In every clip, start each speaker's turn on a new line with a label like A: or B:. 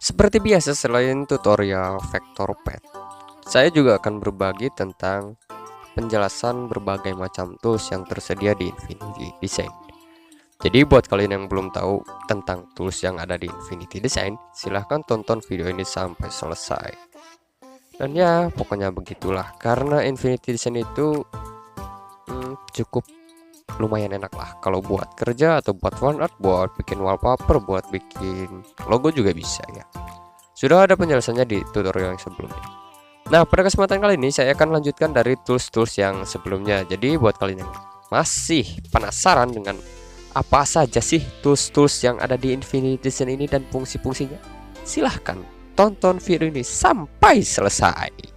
A: Seperti biasa, selain tutorial vektor pad, saya juga akan berbagi tentang penjelasan berbagai macam tools yang tersedia di Infinity Design. Jadi buat kalian yang belum tahu tentang tools yang ada di Infinity Design, silahkan tonton video ini sampai selesai. Dan ya, pokoknya begitulah. Karena Infinity Design itu cukup lumayan enak lah. Kalau buat kerja atau buat font art, buat bikin wallpaper, buat bikin logo juga bisa ya. Sudah ada penjelasannya di tutorial yang sebelumnya. Nah, pada kesempatan kali ini saya akan lanjutkan dari tools-tools yang sebelumnya. Jadi buat kalian yang masih penasaran dengan apa saja sih tools-tools yang ada di Infinity Design ini dan fungsi-fungsinya, silahkan tonton video ini sampai selesai.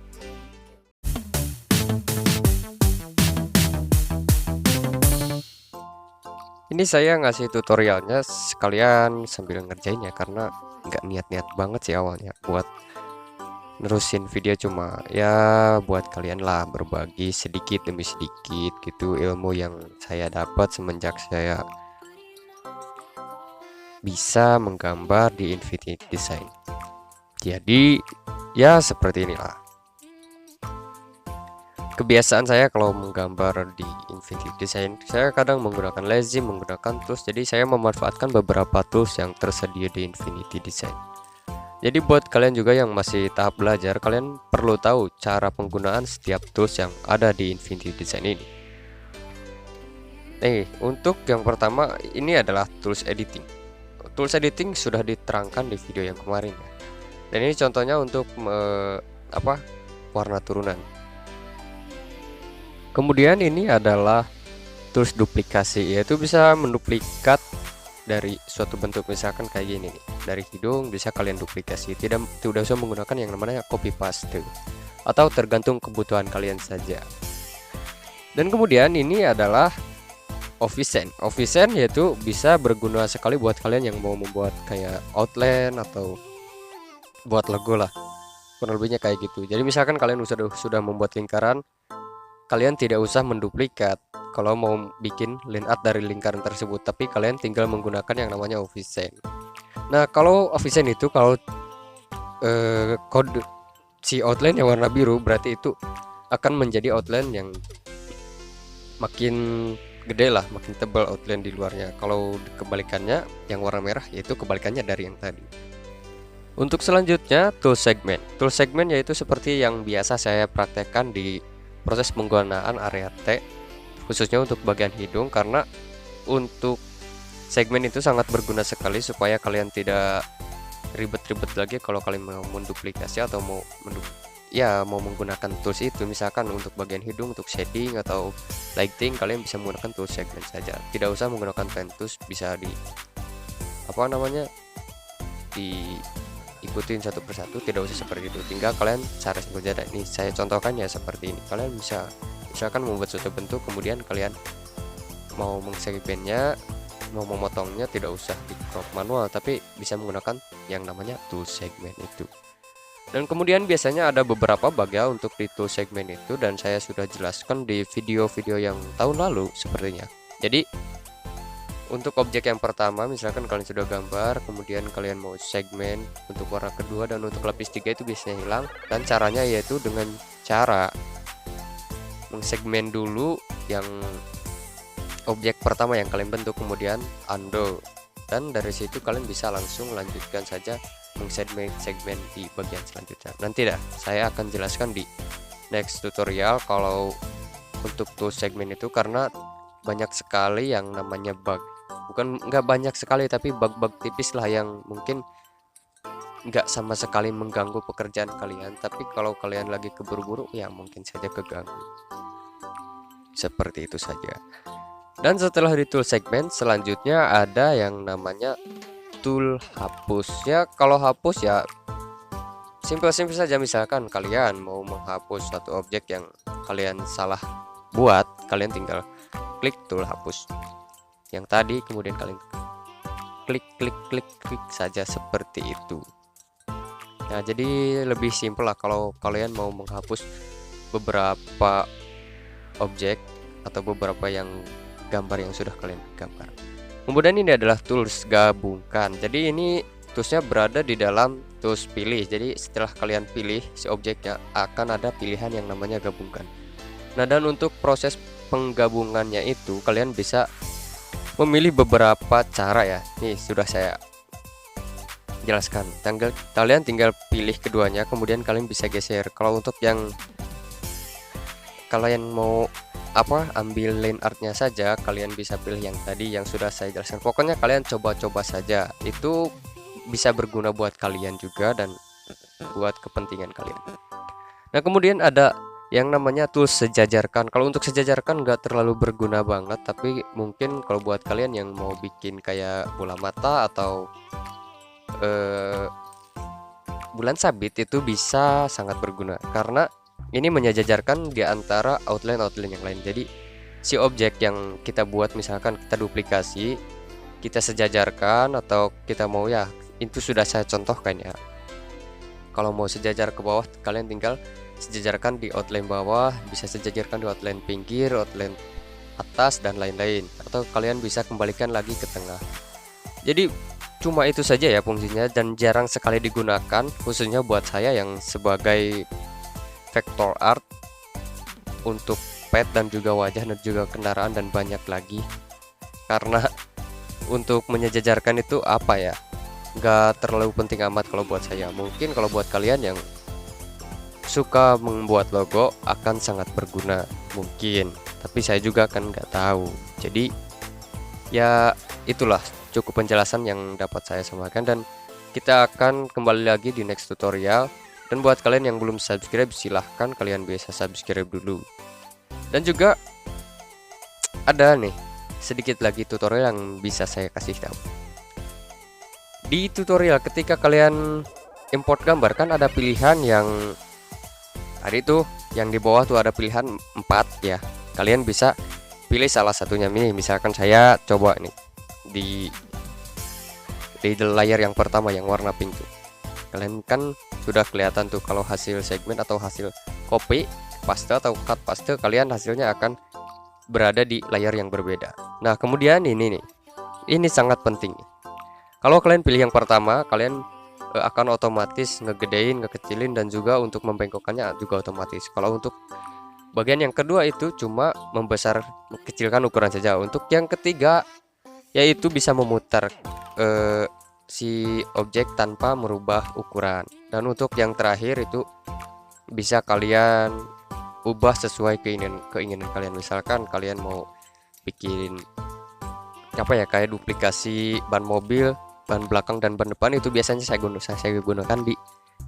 A: Ini saya ngasih tutorialnya sekalian sambil ngerjainnya karena nggak niat-niat banget sih awalnya buat nerusin video, cuma ya buat kalian lah berbagi sedikit demi sedikit gitu ilmu yang saya dapat semenjak saya bisa menggambar di Infinity Design. Jadi ya seperti inilah kebiasaan saya kalau menggambar di Infinity Design. Saya kadang menggunakan lazim, menggunakan tools, jadi saya memanfaatkan beberapa tools yang tersedia di Infinity Design. Jadi buat kalian juga yang masih tahap belajar, kalian perlu tahu cara penggunaan setiap tools yang ada di Infinity Design ini. Untuk yang pertama ini adalah tools editing. Tools editing sudah diterangkan di video yang kemarin ya. Dan ini contohnya untuk warna turunan. Kemudian ini adalah tools duplikasi, yaitu bisa menduplikat dari suatu bentuk, misalkan kayak gini nih, dari hidung bisa kalian duplikasi, tidak usah menggunakan yang namanya copy paste, atau tergantung kebutuhan kalian saja. Dan kemudian ini adalah Officent. Officent yaitu bisa berguna sekali buat kalian yang mau membuat kayak outline atau buat logo lah, kurang lebihnya kayak gitu. Jadi misalkan kalian sudah membuat lingkaran, kalian tidak usah menduplikat kalau mau bikin line art dari lingkaran tersebut, tapi kalian tinggal menggunakan yang namanya Officent. Nah, kalau Officent itu kalau kode si outline yang warna biru, berarti itu akan menjadi outline yang makin gede lah, makin tebal outline di luarnya. Kalau kebalikannya yang warna merah, yaitu kebalikannya dari yang tadi. Untuk selanjutnya tool segment. Tool segment yaitu seperti yang biasa saya praktekkan di proses penggunaan area T, khususnya untuk bagian hidung, karena untuk segmen itu sangat berguna sekali supaya kalian tidak ribet-ribet lagi kalau kalian mau menduplikasi atau mau menggunakan tools itu. Misalkan untuk bagian hidung, untuk shading atau lighting, kalian bisa menggunakan tool segment saja, tidak usah menggunakan pen tools. Bisa diikutin satu persatu, tidak usah seperti itu, tinggal kalian cara saja. Ini saya contohkan ya seperti ini. Kalian bisa misalkan membuat suatu bentuk, kemudian kalian mau mengsegmennya, mau memotongnya, tidak usah di crop manual, tapi bisa menggunakan yang namanya tool segment itu. Dan kemudian biasanya ada beberapa bagian untuk di tool segment itu, dan saya sudah jelaskan di video-video yang tahun lalu sepertinya. Jadi untuk objek yang pertama, misalkan kalian sudah gambar, kemudian kalian mau segmen untuk warna kedua dan untuk lapis 3 itu biasanya hilang. Dan caranya yaitu dengan cara mengsegmen dulu yang objek pertama yang kalian bentuk, kemudian undo, dan dari situ kalian bisa langsung lanjutkan saja mengsegmen di bagian selanjutnya. Nanti saya akan jelaskan di next tutorial kalau untuk tool segmen itu, karena banyak sekali yang namanya bug. Bukan nggak banyak sekali, tapi bug-bug tipis lah yang mungkin nggak sama sekali mengganggu pekerjaan kalian, tapi kalau kalian lagi keburu-buru ya mungkin saja keganggu. Seperti itu saja. Dan setelah di tool segment, selanjutnya ada yang namanya tool hapus. Ya, kalau hapus ya simpel-simpel saja. Misalkan kalian mau menghapus satu objek yang kalian salah buat, kalian tinggal klik tool hapus yang tadi, kemudian kalian klik saja seperti itu. Nah, jadi lebih simpel lah kalau kalian mau menghapus beberapa objek atau beberapa yang gambar yang sudah kalian gambar. Kemudian ini adalah tools gabungkan. Jadi ini toolsnya berada di dalam tools pilih. Jadi setelah kalian pilih si objeknya akan ada pilihan yang namanya gabungkan. Nah, dan untuk proses penggabungannya itu kalian bisa memilih beberapa cara ya. Nih sudah saya jelaskan. Kalian tinggal pilih keduanya, kemudian kalian bisa geser. Kalau untuk yang kalian mau ambil line artnya saja, kalian bisa pilih yang tadi yang sudah saya jelaskan. Pokoknya kalian coba-coba saja, itu bisa berguna buat kalian juga dan buat kepentingan kalian. Nah, kemudian ada yang namanya tools sejajarkan. Kalau untuk sejajarkan nggak terlalu berguna banget, tapi mungkin kalau buat kalian yang mau bikin kayak bola mata atau bulan sabit itu bisa sangat berguna, karena ini menyejajarkan di antara outline yang lain. Jadi si objek yang kita buat, misalkan kita duplikasi, kita sejajarkan, atau kita mau ya, itu sudah saya contohkan ya. Kalau mau sejajar ke bawah, kalian tinggal sejajarkan di outline bawah, bisa sejajarkan di outline pinggir, outline atas, dan lain-lain. Atau kalian bisa kembalikan lagi ke tengah. Jadi cuma itu saja ya fungsinya, dan jarang sekali digunakan, khususnya buat saya yang sebagai vector art untuk pet dan juga wajah dan juga kendaraan dan banyak lagi. Karena untuk menyejajarkan itu nggak terlalu penting amat kalau buat saya. Mungkin kalau buat kalian yang suka membuat logo akan sangat berguna mungkin, tapi saya juga kan nggak tahu. Jadi ya itulah cukup penjelasan yang dapat saya sampaikan, dan kita akan kembali lagi di next tutorial. Dan buat kalian yang belum subscribe, silahkan kalian bisa subscribe dulu. Dan juga ada nih sedikit lagi tutorial yang bisa saya kasih tahu. Di tutorial ketika kalian import gambar, kan ada pilihan yang tadi tuh, yang di bawah tuh ada pilihan 4 ya. Kalian bisa pilih salah satunya. Nih misalkan saya coba nih di layar yang pertama yang warna pink tuh. Kalian kan sudah kelihatan tuh kalau hasil segmen atau hasil copy paste atau cut paste, kalian hasilnya akan berada di layar yang berbeda. Nah, kemudian ini sangat penting. Kalau kalian pilih yang pertama, kalian akan otomatis ngegedein, ngekecilin, dan juga untuk membengkokkannya juga otomatis. Kalau untuk bagian yang kedua itu cuma membesar kecilkan ukuran saja. Untuk yang ketiga yaitu bisa memutar si objek tanpa merubah ukuran. Dan untuk yang terakhir itu bisa kalian ubah sesuai keinginan kalian. Misalkan kalian mau bikin kayak duplikasi ban mobil, ban belakang dan ban depan, itu biasanya saya gunakan di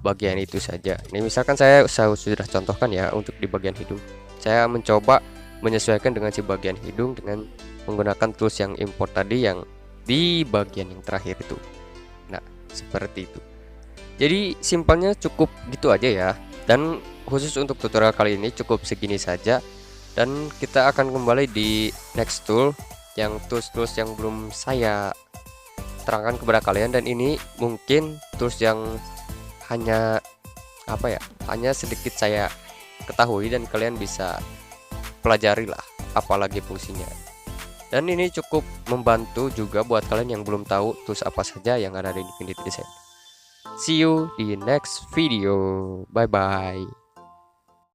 A: bagian itu saja. Ini misalkan saya sudah contohkan ya, untuk di bagian hidung saya mencoba menyesuaikan dengan si bagian hidung dengan menggunakan tools yang import tadi yang di bagian yang terakhir itu. Nah, seperti itu. Jadi simpelnya cukup gitu aja ya. Dan khusus untuk tutorial kali ini cukup segini saja, dan kita akan kembali di next tool, yang tools yang belum saya terangkan kepada kalian. Dan ini mungkin tools yang hanya hanya sedikit saya ketahui, dan kalian bisa pelajari lah apalagi fungsinya. Dan ini cukup membantu juga buat kalian yang belum tahu tools apa saja yang ada di Infinity Design. See you di next video. Bye bye.